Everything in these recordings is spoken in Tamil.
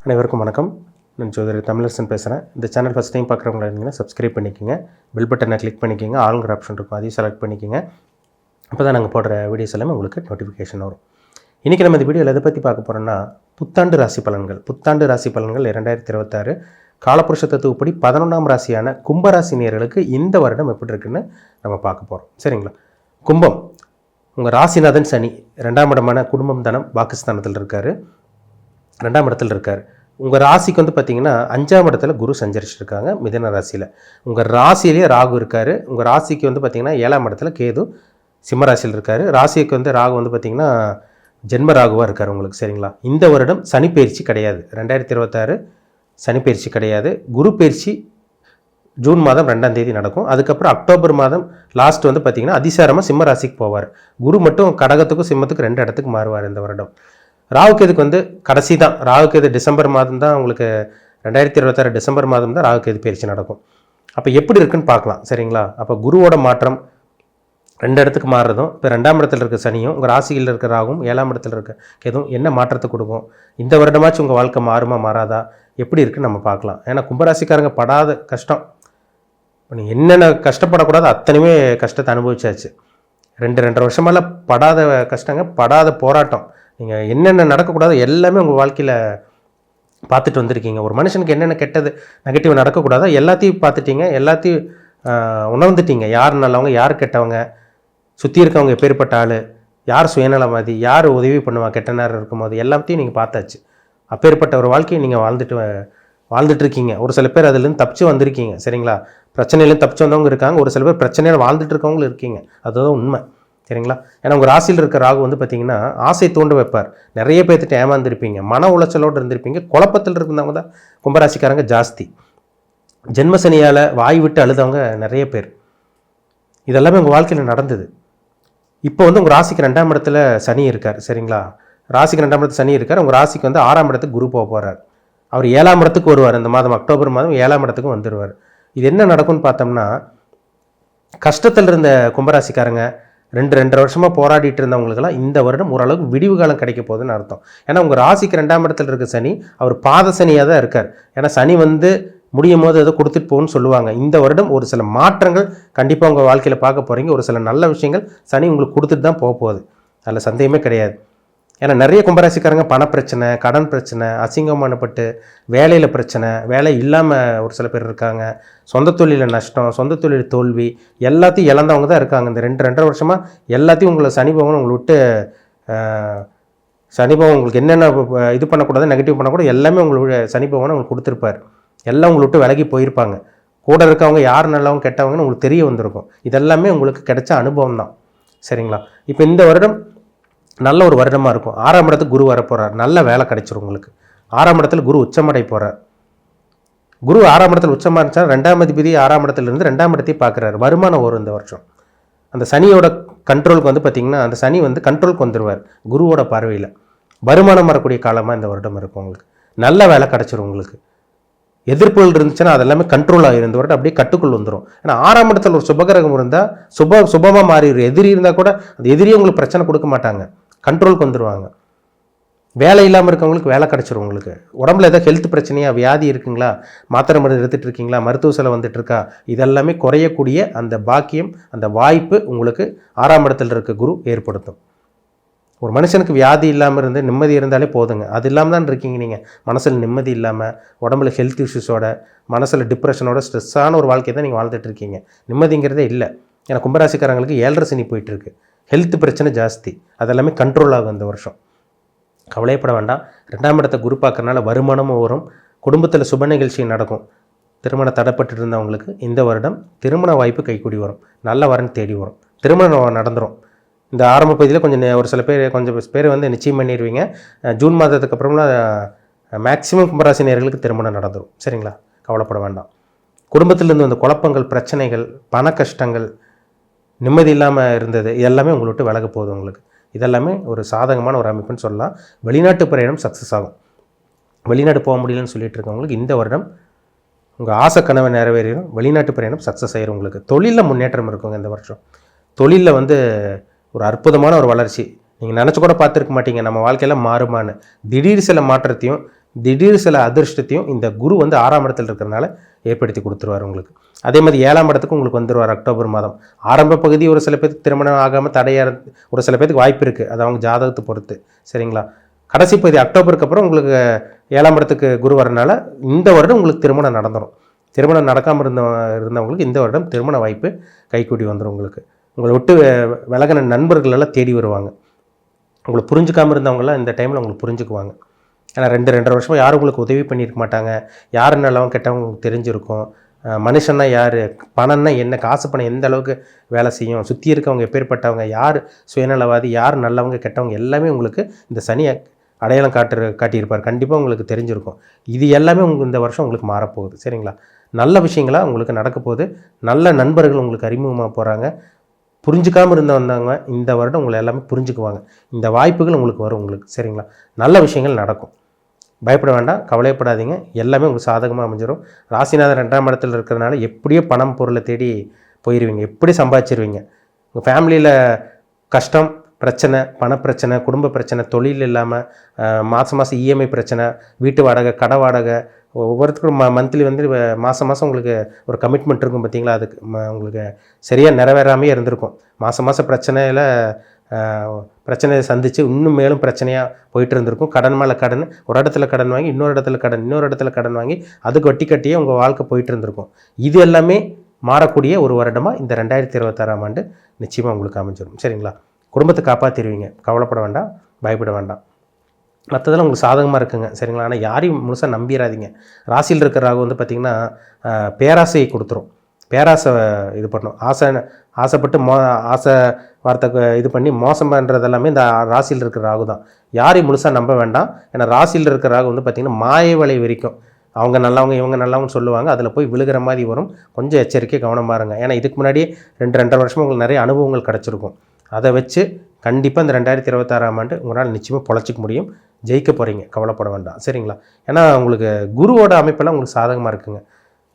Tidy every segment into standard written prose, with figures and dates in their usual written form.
அனைவருக்கும் வணக்கம். நான் ஜோதிடர் தமிழரசன் பேசுகிறேன். இந்த சேனல் ஃபஸ்ட் டைம் பார்க்குறவங்களா இருந்தீங்கன்னா சப்ஸ்கிரைப் பண்ணிக்கோங்க. பெல் பட்டனை கிளிக் பண்ணிக்கோங்க. ஆளுங்கிற ஆப்ஷன் இருக்கும், அதையும் செலக்ட் பண்ணிக்கோங்க. அப்போ தான் நாங்கள் போடுற வீடியோஸ் எல்லாமே உங்களுக்கு நோட்டிஃபிகேஷன் வரும். இன்றைக்கி நம்ம இந்த வீடியோவில் எதை பற்றி பார்க்க போகிறோம்னா, புத்தாண்டு ராசி பலன்கள். புத்தாண்டு ராசி பலன்கள் 2026 காலப்புருஷ தத்துவப்படி 11ஆம் ராசியான கும்பராசி நேயர்களுக்கு இந்த வருடம் எப்படி இருக்குன்னு நம்ம பார்க்க போகிறோம். சரிங்களா? கும்பம், உங்கள் ராசிநாதன் சனி 2ஆம் இடமான குடும்பம் தனம் பாகிஸ்தானத்தில் இருக்கார். 2ஆம் இடத்துல இருக்கார். உங்கள் ராசிக்கு வந்து பார்த்திங்கன்னா 5ஆம் இடத்துல குரு சஞ்சரிச்சிருக்காங்க மிதன ராசியில். உங்கள் ராசியிலேயே ராகு இருக்கார். உங்கள் ராசிக்கு வந்து பார்த்திங்கன்னா 7ஆம் இடத்துல கேது சிம்ம ராசியில் இருக்கார். ராசிக்கு வந்து ராகு வந்து பார்த்திங்கன்னா ஜென்ம ராகுவாக இருக்கார் உங்களுக்கு. சரிங்களா? இந்த வருடம் சனி பயிற்சி கிடையாது. 2026 சனி பயிற்சி கிடையாது. குரு பயிற்சி ஜூன் மாதம் 2ஆம் தேதி நடக்கும். அதுக்கப்புறம் அக்டோபர் மாதம் லாஸ்ட் வந்து பார்த்திங்கன்னா அதிசாரமாக சிம்ம ராசிக்கு போவார். குரு மட்டும் கடகத்துக்கும் சிம்மத்துக்கும் 2 இடத்துக்கு மாறுவார் இந்த வருடம். ராகுகேதுக்கு வந்து கடைசி தான். ராகுகேது டிசம்பர் மாதம் தான் உங்களுக்கு 2026 டிசம்பர் மாதம் தான் ராகுகேது பயிற்சி நடக்கும். அப்போ எப்படி இருக்குன்னு பார்க்கலாம். சரிங்களா? அப்போ குருவோட மாற்றம் 2 இடத்துக்கு மாறுறதும், இப்போ 2ஆம் இடத்துல இருக்க சனியும் உங்கள் ராசியில் இருக்க ராகும் 7ஆம் இடத்துல இருக்க கேதும் என்ன மாற்றத்தை கொடுக்கும், இந்த வருடமாச்சும் உங்கள் வாழ்க்கை மாறுமா மாறாதா, எப்படி இருக்குன்னு நம்ம பார்க்கலாம். ஏன்னா கும்பராசிக்காரங்க படாத கஷ்டம், இப்போ நீங்கள் என்னென்ன கஷ்டப்படக்கூடாது அத்தனையுமே கஷ்டத்தை அனுபவிச்சாச்சு. 2-2.5 வருஷமெல்லாம் படாத கஷ்டங்க, படாத போராட்டம். நீங்கள் என்னென்ன நடக்கக்கூடாது எல்லாமே உங்கள் வாழ்க்கையில் பார்த்துட்டு வந்திருக்கீங்க. ஒரு மனுஷனுக்கு என்னென்ன கெட்டது நெகட்டிவ் நடக்கக்கூடாதோ எல்லாத்தையும் பார்த்துட்டீங்க, எல்லாத்தையும் உணர்ந்துட்டீங்க. யார் நல்லவங்க, யார் கெட்டவங்க, சுற்றி இருக்கவங்க எப்பேற்பட்ட ஆள், யார் சுயநலவாதி, யார் உதவி பண்ணுவா கெட்ட நேரம் இருக்கும்போது, எல்லாத்தையும் நீங்கள் பார்த்தாச்சு. அப்பேற்பட்ட ஒரு வாழ்க்கையை நீங்கள் வாழ்ந்துட்டு இருக்கீங்க. ஒரு சில பேர் அதுலேருந்து தப்பிச்சு வந்திருக்கீங்க. சரிங்களா? பிரச்சனையிலேருந்து தப்பிச்சு வந்தவங்க இருக்காங்க. ஒரு சில பேர் பிரச்சனையில் வாழ்ந்துட்டு இருக்கவங்களும் இருக்கீங்க. அதுதான் உண்மை. சரிங்களா? ஏன்னா உங்கள் ராசியில் இருக்க ராகு வந்து பார்த்திங்கன்னா ஆசை தூண்ட வைப்பார். நிறைய பேர்த்துட்டு ஏமாந்துருப்பீங்க, மன உளைச்சலோடு இருந்திருப்பீங்க, குழப்பத்தில் இருந்தவங்க தான் கும்பராசிக்காரங்க ஜாஸ்தி. ஜென்மசனியால் வாய் விட்டு அழுதவங்க நிறைய பேர். இதெல்லாமே உங்கள் வாழ்க்கையில் நடந்தது. இப்போ வந்து உங்கள் ராசிக்கு 2ஆம் இடத்துல சனி இருக்கார். சரிங்களா? ராசிக்கு 2ஆம் இடத்துல சனி இருக்கார். உங்கள் ராசிக்கு வந்து 6ஆம் இடத்துக்கு குரு போக போகிறார். அவர் 7ஆம் இடத்துக்கு வருவார். இந்த மாதம் அக்டோபர் மாதம் 7ஆம் இடத்துக்கு வந்துடுவார். இது என்ன நடக்கும்னு பார்த்தோம்னா, கஷ்டத்தில் இருந்த கும்பராசிக்காரங்க 2-2.5 வருஷமாக போராடிட்டு இருந்தவங்களுக்கெல்லாம் இந்த வருடம் ஓரளவுக்கு விடிவு காலம் கிடைக்க போகுதுன்னு அர்த்தம். ஏன்னா உங்கள் ராசிக்கு 2ஆம் இடத்துல இருக்க சனி அவர் பாத சனியாக தான் இருக்கார். ஏன்னா சனி வந்து முடியும் போது ஏதோ கொடுத்துட்டு போகுன்னு சொல்லுவாங்க. இந்த வருடம் ஒரு சில மாற்றங்கள் கண்டிப்பாக உங்கள் வாழ்க்கையில் பார்க்க போகிறீங்க. ஒரு சில நல்ல விஷயங்கள் சனி உங்களுக்கு கொடுத்துட்டு தான் போக போகுது, அதில் சந்தேகமே கிடையாது. ஏன்னா நிறைய கும்பராசிக்காரங்க பணப்பிரச்சனை, கடன் பிரச்சனை, அசிங்கமானப்பட்டு வேலையில் பிரச்சனை, வேலை இல்லாமல் ஒரு சில பேர் இருக்காங்க, சொந்த தொழிலில் நஷ்டம், சொந்த தொழில் தோல்வி, எல்லாத்தையும் இழந்தவங்க தான் இருக்காங்க. இந்த 2-2.5 வருஷமாக எல்லாத்தையும் உங்களை சனி பகவான் உங்களை விட்டு சனி பகவான் உங்களுக்கு என்னென்ன இது பண்ணக்கூடாது, நெகட்டிவ் பண்ணக்கூடாது எல்லாமே உங்களுக்கு சனி பகவான் உங்களுக்கு கொடுத்துருப்பார். எல்லாம் உங்களை விட்டு விலகி போயிருப்பாங்க. கூட இருக்கவங்க யார் நல்லவங்க கெட்டவங்கன்னு உங்களுக்கு தெரிய வந்திருக்கும். இதெல்லாமே உங்களுக்கு கிடைச்ச அனுபவம் தான். சரிங்களா? இப்போ இந்த வருடம் நல்ல ஒரு வருடமாக இருக்கும். 6ஆம் இடத்துக்கு குரு வரப்போகிறார். நல்ல வேலை கிடைச்சிரும் உங்களுக்கு. 6ஆம் இடத்துல குரு உச்சமடை போகிறார். குரு 6ஆம் இடத்துல உச்சமாக இருந்துச்சா 2ஆம் அதிபதி 6ஆம் இடத்துலேருந்து 2ஆம் இடத்தையும் பார்க்குறாரு. வருமானம் வரும் இந்த வருஷம். அந்த சனியோட கண்ட்ரோலுக்கு வந்து பார்த்திங்கன்னா அந்த சனி வந்து கண்ட்ரோலுக்கு வந்துடுவார் குருவோட பார்வையில். வருமானம் வரக்கூடிய காலமாக இந்த வருடம் இருக்கும் உங்களுக்கு. நல்ல வேலை கிடைச்சிரும் உங்களுக்கு. எதிர்ப்புகள் இருந்துச்சுன்னா அதெல்லாமே கண்ட்ரோல் ஆகிரும். இந்த வருடம் அப்படியே கட்டுக்குள் வந்துடும். ஏன்னா 6ஆம் இடத்துல ஒரு சுபகிரகம் இருந்தால் சுபமாக மாறிடும். எதிரி இருந்தால் கூட அந்த எதிரியும் உங்களுக்கு பிரச்சனை கொடுக்க மாட்டாங்க, கண்ட்ரோலுக்கு வந்துடுவாங்க. வேலை இல்லாமல் இருக்கவங்களுக்கு வேலை கிடச்சிரும் உங்களுக்கு. உடம்புல ஏதாவது ஹெல்த் பிரச்சனையாக வியாதி இருக்குங்களா, மாத்திரை மருந்து எடுத்துகிட்டு இருக்கீங்களா, மருத்துவ செலவு வந்துட்டு இருக்கா, இதெல்லாமே குறையக்கூடிய அந்த பாக்கியம், அந்த வாய்ப்பு உங்களுக்கு 6ஆம் இடத்துல இருக்க குரு ஏற்படுத்தும். ஒரு மனுஷனுக்கு வியாதி இல்லாமல் இருந்து நிம்மதி இருந்தாலே போதுங்க. அது இல்லாமல் தான் இருக்கீங்க நீங்கள். மனசில் நிம்மதி இல்லாமல், உடம்புல ஹெல்த் இஷ்யூஸோட, மனசில் டிப்ரெஷனோட, ஸ்ட்ரெஸ்ஸான ஒரு வாழ்க்கையை தான் நீங்கள் வாழ்ந்துட்டு இருக்கீங்க. நிம்மதிங்கிறதே இல்லை. ஏன்னா கும்பராசிக்காரங்களுக்கு 7.5 சனி போயிட்டுருக்கு. ஹெல்த் பிரச்சனை ஜாஸ்தி. அதெல்லாமே கண்ட்ரோல் ஆகும் இந்த வருஷம். கவலைப்பட வேண்டாம். 2ஆம் இடத்தை குரு பார்க்கறனால வருமானமும் வரும். குடும்பத்தில் சுப நிகழ்ச்சி நடக்கும். திருமணம் தடைப்பட்டு இருந்தவங்களுக்கு இந்த வருடம் திருமண வாய்ப்பு கைக்கூடி வரும். நல்ல வரன் தேடி வரும். திருமணம் நடந்துடும். இந்த ஆரம்ப பகுதியில் கொஞ்சம் ஒரு சில பேர் வந்து நிச்சயம் பண்ணிடுவீங்க. ஜூன் மாதத்துக்கு அப்புறம்லாம் மேக்சிமம் கும்பராசி நேயர்களுக்கு திருமணம் நடந்துடும். சரிங்களா? கவலைப்பட வேண்டாம். குடும்பத்திலேருந்து வந்த குழப்பங்கள், பிரச்சனைகள், பண கஷ்டங்கள், நிம்மதி இல்லாமல் இருந்தது, எல்லாமே உங்களை விட்டு விலக போகுது உங்களுக்கு. இதெல்லாமே ஒரு சாதகமான ஒரு அமைப்புன்னு சொல்லலாம். வெளிநாட்டு பிரயாணம் சக்ஸஸ் ஆகும். வெளிநாடு போக முடியலன்னு சொல்லிட்டு இருக்கவங்களுக்கு இந்த வருடம் உங்கள் ஆசை கனவை நிறைவேறும். வெளிநாட்டு பிரயாணம் சக்ஸஸ் ஆகிடும் உங்களுக்கு. தொழிலில் முன்னேற்றம் இருக்குங்க இந்த வருஷம். தொழிலில் வந்து ஒரு அற்புதமான ஒரு வளர்ச்சி. நீங்கள் நினச்சி கூட பார்த்துருக்க மாட்டீங்க நம்ம வாழ்க்கையெல்லாம் மாறுமான்னு. திடீர் சில மாற்றத்தையும் திடீர் சில அதிர்ஷ்டத்தையும் இந்த குரு வந்து 6ஆம் இடத்துல இருக்கிறனால ஏற்படுத்தி கொடுத்துருவார் உங்களுக்கு. அதே மாதிரி 7ஆம் இடத்துக்கு உங்களுக்கு வந்துடுவார் அக்டோபர் மாதம். ஆரம்ப பகுதி ஒரு சில பேருக்கு திருமணம் ஆகாமல் தடையாக ஒரு சில பேருக்கு வாய்ப்பு இருக்குது, அது அவங்க ஜாதகத்தை பொறுத்து. சரிங்களா? கடைசி பகுதி அக்டோபருக்கு அப்புறம் உங்களுக்கு 7ஆம் இடத்துக்கு குரு வரனால இந்த வருடம் உங்களுக்கு திருமணம் நடந்துடும். திருமணம் நடக்காமல் இருந்தவங்களுக்கு இந்த வருடம் திருமண வாய்ப்பு கைக்கூடி வந்துடும். உங்களுக்கு உங்களை விட்டு விலகின நண்பர்கள் எல்லாம் தேடி வருவாங்க. உங்களை புரிஞ்சுக்காமல் இருந்தவங்களாம் இந்த டைமில் உங்களுக்கு புரிஞ்சுக்குவாங்க. ஏன்னா 2-2.5 வருஷமாக யாரும் உங்களுக்கு உதவி பண்ணியிருக்க மாட்டாங்க. யார் நல்லவங்க கெட்டவங்க உங்களுக்கு தெரிஞ்சிருக்கும். மனுஷன்னா யார், பணம்னா என்ன, காசு பணம் எந்த அளவுக்கு வேலை செய்யும், சுற்றி இருக்கவங்க எப்பேற்பட்டவங்க, யார் சுயநலவாதி, யார் நல்லவங்க கெட்டவங்க எல்லாமே உங்களுக்கு இந்த சனி அடையாளம் காட்டியிருப்பார். கண்டிப்பாக உங்களுக்கு தெரிஞ்சிருக்கும். இது எல்லாமே இந்த வருஷம் உங்களுக்கு மாறப்போகுது. சரிங்களா? நல்ல விஷயங்களாக உங்களுக்கு நடக்க போகுது. நல்ல நண்பர்கள் உங்களுக்கு அறிமுகமாக போகிறாங்க. புரிஞ்சுக்காமல் வந்தவங்க இந்த வருடம் உங்களை எல்லாமே புரிஞ்சுக்குவாங்க. இந்த வாய்ப்புகள் உங்களுக்கு வரும் உங்களுக்கு. சரிங்களா? நல்ல விஷயங்கள் நடக்கும். பயப்பட வேண்டாம், கவலைப்படாதீங்க. எல்லாமே உங்களுக்கு சாதகமாக அமைஞ்சிடும். ராசிநாதன் 2ஆம் இடத்துல இருக்கிறதுனால எப்படியோ பணம் பொருளை தேடி போயிடுவீங்க, எப்படி சம்பாதிச்சிருவீங்க. உங்கள் ஃபேமிலியில் கஷ்டம், பிரச்சனை, பணப்பிரச்சனை, குடும்ப பிரச்சனை, தொழில் இல்லாமல் மாதம் இஎம்ஐ பிரச்சனை, வீட்டு வாடகை, கடை வாடகை, ஒவ்வொருத்தருக்கும் மந்த்லி வந்து மாதம் உங்களுக்கு ஒரு கமிட்மெண்ட் இருக்கும் பார்த்தீங்களா, அதுக்கு உங்களுக்கு சரியாக நிறைவேறாமே இருந்திருக்கும். மாதம் பிரச்சனையில் பிரச்சனையை சந்தித்து இன்னும் மேலும் பிரச்சனையாக போயிட்டு இருந்திருக்கும். கடன் மேலே கடன், ஒரு இடத்துல கடன் வாங்கி இன்னொரு இடத்துல கடன் வாங்கி அதுக்கு வட்டி கட்டியே உங்கள் வாழ்க்கை போயிட்டு இருந்திருக்கும். இது எல்லாமே மாறக்கூடிய ஒரு வருடமாக இந்த 2026ஆம் ஆண்டு நிச்சயமாக உங்களுக்கு அமைஞ்சிடும். சரிங்களா? குடும்பத்தை காப்பாற்றிடுவீங்க, கவலைப்பட வேண்டாம், பயப்பட வேண்டாம். மற்றதெல்லாம் உங்களுக்கு சாதகமாக இருக்குங்க. சரிங்களா? ஆனால் யாரையும் முழுசாக நம்பிடாதீங்க. ராசியில் இருக்கிற ராகு வந்து பார்த்திங்கன்னா பேராசையை கொடுத்துரும். பேராசை இது பண்ணும். ஆசைப்பட்டு ஆசை வார்த்தை இது பண்ணி மோசம் பண்ணுறது எல்லாமே இந்த ராசியில் இருக்கிற ராகு தான். யாரையும் முழுசாக நம்ப வேண்டாம். ஏன்னா ராசியில் இருக்கிற ராகு வந்து பார்த்திங்கன்னா மாய வலை வரைக்கும் அவங்க நல்லவங்க இவங்க நல்லவங்கன்னு சொல்லுவாங்க. அதில் போய் விழுகிற மாதிரி வரும். கொஞ்சம் எச்சரிக்கை, கவனமாக இருங்க. ஏன்னா இதுக்கு முன்னாடி 2-2.5 வருஷமாக உங்களுக்கு நிறைய அனுபவங்கள் கிடச்சிருக்கும். அதை வச்சு கண்டிப்பாக இந்த 2026ஆம் ஆண்டு உங்களால் நிச்சயமாக பொழைச்சிக்க முடியும். ஜெயிக்க போகிறீங்க, கவலைப்பட வேண்டாம். சரிங்களா? ஏன்னா உங்களுக்கு குருவோட அமைப்பெல்லாம் உங்களுக்கு சாதகமாக இருக்குங்க.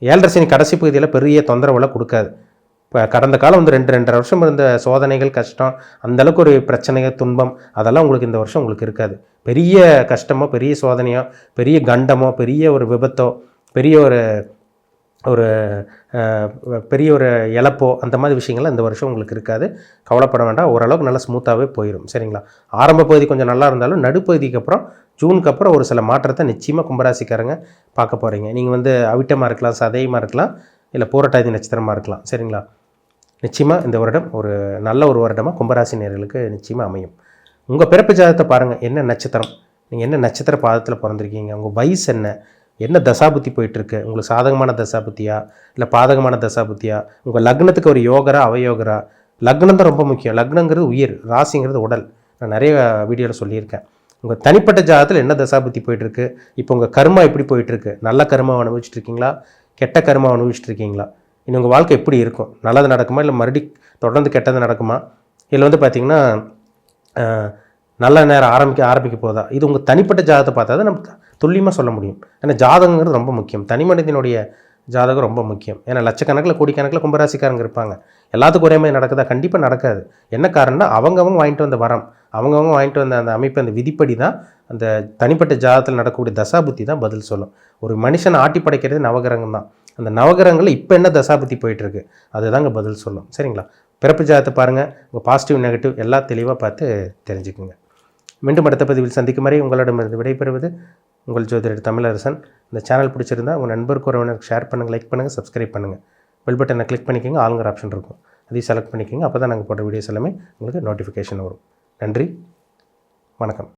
7.5 சனி கடைசி பகுதியில் பெரிய தொந்தரவுலாம் கொடுக்காது. இப்போ கடந்த காலம் வந்து 2-2.5 வருஷம் இருந்த சோதனைகள், கஷ்டம், அந்தளவுக்கு ஒரு பிரச்சனைகள், துன்பம் அதெல்லாம் உங்களுக்கு இந்த வருஷம் உங்களுக்கு இருக்காது. பெரிய கஷ்டமோ, பெரிய சோதனையோ, பெரிய கண்டமோ, பெரிய ஒரு விபத்தோ, பெரிய ஒரு இழப்போ அந்த மாதிரி விஷயங்கள்லாம் இந்த வருஷம் உங்களுக்கு இருக்காது. கவலைப்பட வேண்டாம். ஓரளவுக்கு நல்லா ஸ்மூத்தாகவே போயிடும். சரிங்களா? ஆரம்ப பகுதி கொஞ்சம் நல்லா இருந்தாலும் நடுப்பகுதிக்கு அப்புறம் ஜூனுக்கு அப்புறம் ஒரு சில மாற்றத்தை நிச்சயமாக கும்பராசிக்காரங்க பார்க்க போகிறீங்க. நீங்கள் வந்து அவிட்டமாக இருக்கலாம், சதயமாக இருக்கலாம், இல்லை பூரட்டாதி நட்சத்திரமாக இருக்கலாம். சரிங்களா? நிச்சயமாக இந்த வருடம் ஒரு நல்ல ஒரு வருடமாக கும்பராசி நேயர்களுக்கு நிச்சயமாக அமையும். உங்கள் பிறப்பு ஜாதகத்தை பாருங்கள். என்ன நட்சத்திரம், நீங்கள் என்ன நட்சத்திர பாதத்தில் பிறந்திருக்கீங்க, உங்கள் வயசு என்ன தசாபுத்தி போயிட்டுருக்கு, உங்களுக்கு சாதகமான தசாபுத்தியா இல்லை பாதகமான தசாபுத்தியா, உங்கள் லக்னத்துக்கு ஒரு யோகரா அவயோகரா. லக்னம் தான் ரொம்ப முக்கியம். லக்னங்கிறது உயிர், ராசிங்கிறது உடல். நான் நிறைய வீடியோவில் சொல்லியிருக்கேன். உங்கள் தனிப்பட்ட ஜாதகத்தில் என்ன தசாபுத்தி போயிட்டுருக்கு, இப்போ உங்கள் கர்மா எப்படி போயிட்டுருக்கு, நல்ல கர்மாவை அனுபவிச்சுட்டு இருக்கீங்களா, கெட்ட கர்மாவை அனுபவிச்சுட்டு இருக்கீங்களா, இன்னும் உங்கள் வாழ்க்கை எப்படி இருக்கும், நல்லது நடக்குமா இல்லை தொடர்ந்து கெட்டது நடக்குமா, இல்லை வந்து பார்த்திங்கன்னா நல்ல நேரம் ஆரம்பிக்க போதா. இது உங்கள் தனிப்பட்ட ஜாதகத்தை பார்த்தா தான் நம்ம துல்லியமாக சொல்ல முடியும். ஏன்னா ஜாதகங்கிறது ரொம்ப முக்கியம். தனி மனிதனுடைய ஜாதகம் ரொம்ப முக்கியம். ஏன்னா லட்சக்கணக்கில் கோடிக்கணக்கில் கும்பராசிக்காரங்க இருப்பாங்க. எல்லாத்துக்கும் ஒரே மாதிரி நடக்குதா? கண்டிப்பாக நடக்காது. என்ன காரணம்னா அவங்கவங்க வாங்கிட்டு வந்த வரம், அவங்கவங்க வாங்கிட்டு வந்த அந்த அமைப்பு, அந்த விதிப்படி தான் அந்த தனிப்பட்ட ஜாதகத்தில் நடக்கக்கூடிய தசாபுத்தி தான் பதில் சொல்லும். ஒரு மனுஷனை ஆட்டி படைக்கிறது நவகிரகம் தான். அந்த நவகிரகங்களில் இப்போ என்ன தசாபுத்தி போயிட்டுருக்கு அதுதாங்க பதில் சொல்லும். சரிங்களா? பிறப்பு ஜாதகத்தை பாருங்கள். உங்கள் பாசிட்டிவ் நெகட்டிவ் எல்லாம் தெளிவாக பார்த்து தெரிஞ்சுக்குங்க. மீண்டும் அடுத்த பதிவில் சந்திக்கும் வரை உங்களிடமிருந்து விடைபெறுவது உங்கள் ஜோதிடர் தமிழரசன். இந்த சேனல் பிடிச்சிருந்தா உங்கள் நண்பருக்கு உறவினருக்கு ஷேர் பண்ணுங்கள், லைக் பண்ணுங்கள், சப்ஸ்கிரைப் பண்ணுங்கள். பெல் பட்டனை கிளிக் பண்ணிக்கோங்க. ஆளுங்கிற ஆப்ஷன் இருக்கும், அதையும் செலக்ட் பண்ணிக்கோங்க. அப்போ தான் நாங்கள் போடுற வீடியோஸ் எல்லாமே உங்களுக்கு நோட்டிஃபிகேஷன் வரும். நன்றி, வணக்கம்.